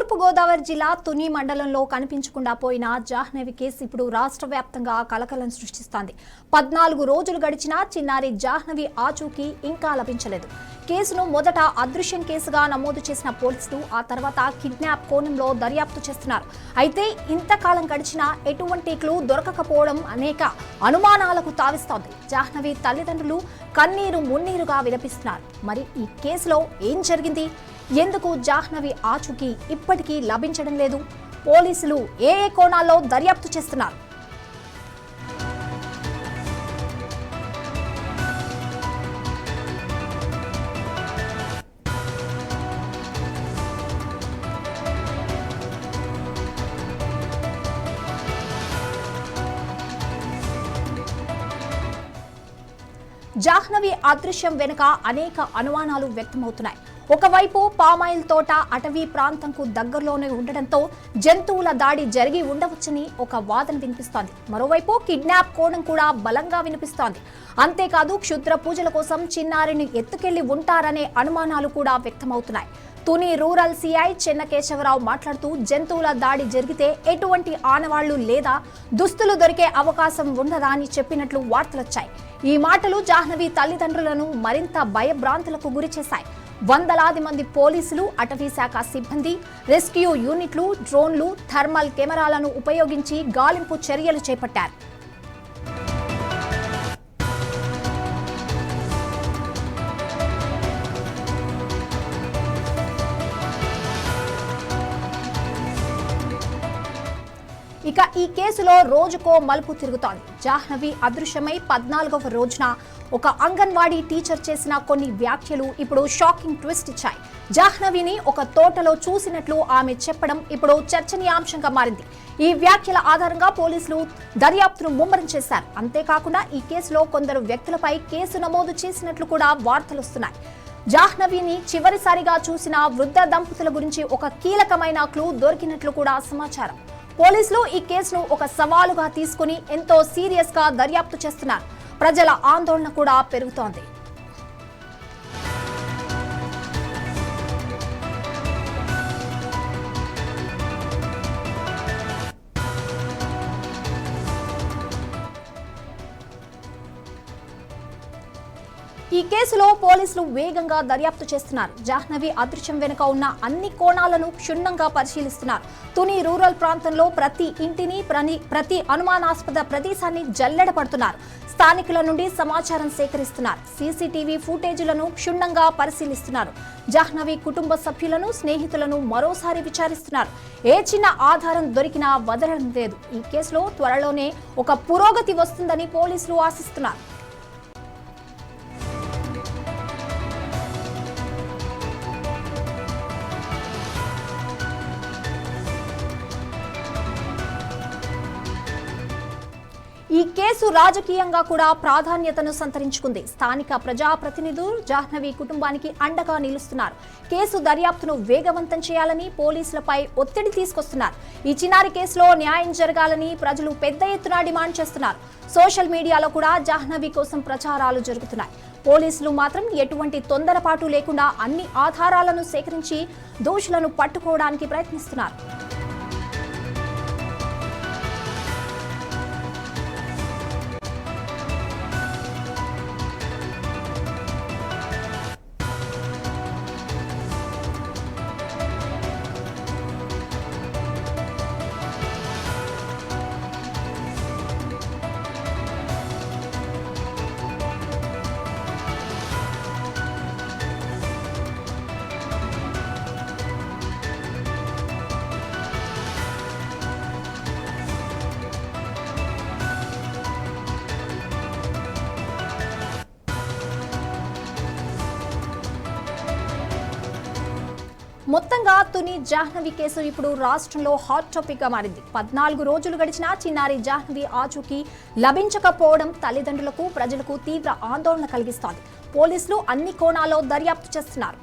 తూర్పు గోదావరి జిల్లా తుని మండలంలో కనిపించకుండా పోయిన జాహ్నవి కేసు ఇప్పుడు రాష్ట్ర వ్యాప్తంగా కలకలం సృష్టిస్తోంది. 14 రోజులు గడిచినా చిన్నారి జాహ్నవి ఆచూకీ ఇంకా లభించలేదు. కేసును మొదట అదృశ్యం కేసుగా నమోదు చేసిన పోలీసులు ఆ తర్వాత కిడ్నాప్ కోణంలో దర్యాప్తు చేస్తున్నారు. అయితే ఇంతకాలం గడిచినా ఎటువంటి క్లూ దొరకకపోవడం అనేక అనుమానాలకు తావిస్తోంది. జాహ్నవి తల్లిదండ్రులు కన్నీరు మున్నీరుగా విలపిస్తున్నారు. మరి ఈ కేసులో ఏం జరిగింది? ఎందుకు జాహ్నవి ఆచూకీ ఇప్పటికీ లభించడం లేదు? పోలీసులు ఏ కోణాల్లో దర్యాప్తు చేస్తున్నారు? జాహ్నవి అదృశ్యం వెనుక అనేక అనుమానాలు వ్యక్తమవుతున్నాయి. ఒకవైపు పామాయిల్ తోట అటవీ ప్రాంతంకు దగ్గరలోనే ఉండడంతో జంతువుల దాడి జరిగి ఉండవచ్చని ఒక వాదన వినిపిస్తోంది. మరోవైపు కిడ్నాప్ కోణం కూడా బలంగా వినిపిస్తోంది. అంతేకాదు క్షుద్ర పూజల కోసం చిన్నారిని ఎత్తుకెళ్లి ఉంటారనే అనుమానాలు కూడా వ్యక్తమవుతున్నాయి. తుని రూరల్ సిఐ చెన్నకేశవరావు మాట్లాడుతూ జంతువుల దాడి జరిగితే ఎటువంటి ఆనవాళ్లు లేదా దుస్తులు దొరికే అవకాశం ఉండదా అని చెప్పినట్లు వార్తలొచ్చాయి. ఈ మాటలు జాహ్నవి తల్లిదండ్రులను మరింత భయభ్రాంతులకు గురిచేశాయి. వందలాది మంది పోలీసులు, అటవీ శాఖ సిబ్బంది, రెస్క్యూ యూనిట్లు, డ్రోన్లు, థర్మల్ కెమెరాలను ఉపయోగించి గాలింపు చర్యలు చేపట్టారు. ఇక ఈ కేసులో రోజుకో మలుపు తిరుగుతోంది. జాహ్నవి అదృశ్యమై 14వ రోజున ఒక అంగన్వాడీ టీచర్ చేసిన కొన్ని వ్యాఖ్యలు ఇప్పుడు షాకింగ్ ట్విస్ట్ ఇచ్చాయి. జాహ్నవిని ఒక తోటలో చూసినట్లు ఆమె చెప్పడం ఇప్పుడు చర్చనీయాంశంగా మారింది. ఈ వ్యాఖ్యల ఆధారంగా పోలీసులు దర్యాప్తును ముమ్మరం చేశారు. అంతేకాకుండా ఈ కేసులో కొందరు వ్యక్తులపై కేసు నమోదు చేసినట్లు కూడా వార్తలొస్తున్నాయి. జాహ్నవిని చివరిసారిగా చూసిన వృద్ధ దంపతుల గురించి ఒక కీలకమైన క్లూ దొరికినట్లు కూడా సమాచారం. పోలీసులు ఈ కేసును ఒక సవాలుగా తీసుకుని ఎంతో సీరియస్ గా దర్యాప్తు చేస్తున్నారు. ప్రజల ఆందోళన కూడా పెరుగుతోంది. ఈ కేసులో పోలీసులు వేగంగా దర్యాప్తు చేస్తున్నారు. జాహ్నవి అదృశ్యం వెనుక ఉన్న అన్ని కోణాలను క్షుణ్ణంగా పరిశీలిస్తున్నారు. తుని రూరల్ ప్రాంతంలో ప్రతి ఇంటిని, ప్రతి అనుమానాస్పద ప్రదేశాన్ని జల్లెడపడుతున్నారు. స్థానికుల నుండి సమాచారం సేకరిస్తున్నారు. సీసీటీవీ ఫుటేజీలను క్షుణ్ణంగా పరిశీలిస్తున్నారు. జాహ్నవి కుటుంబ సభ్యులను, స్నేహితులను మరోసారి విచారిస్తున్నారు. ఏ చిన్న ఆధారం దొరికినా వదలడం లేదు. ఈ కేసులో త్వరలోనే ఒక పురోగతి వస్తుందని పోలీసులు ఆశిస్తున్నారు. ఈ కేసు రాజకీయంగా కూడా ప్రాధాన్యతను సంతరించుకుంది. స్థానిక ప్రజాప్రతినిధులు జాహ్నవి కుటుంబానికి అండగా నిలుస్తున్నారు. కేసు దర్యాప్తును వేగవంతం చేయాలని పోలీసులపై ఒత్తిడి తీసుకొస్తున్నారు. ఈ చిన్నారి కేసులో న్యాయం జరగాలని ప్రజలు పెద్ద ఎత్తున డిమాండ్ చేస్తున్నారు. సోషల్ మీడియాలో కూడా జాహ్నవి కోసం ప్రచారాలు జరుగుతున్నాయి. పోలీసులు మాత్రం ఎటువంటి తొందరపాటు లేకుండా అన్ని ఆధారాలను సేకరించి దోషులను పట్టుకోవడానికి ప్రయత్నిస్తున్నారు. మొత్తంగా తుని జాహ్నవి కేసు ఇప్పుడు రాష్ట్రంలో హాట్ టాపిక్ గా మారింది. 14 రోజులు గడిచినా చిన్నారి జాహ్నవి ఆచూకీ లభించకపోవడం తల్లిదండ్రులకు, ప్రజలకు తీవ్ర ఆందోళన కలిగిస్తోంది. పోలీసులు అన్ని కోణాల్లో దర్యాప్తు చేస్తున్నారు.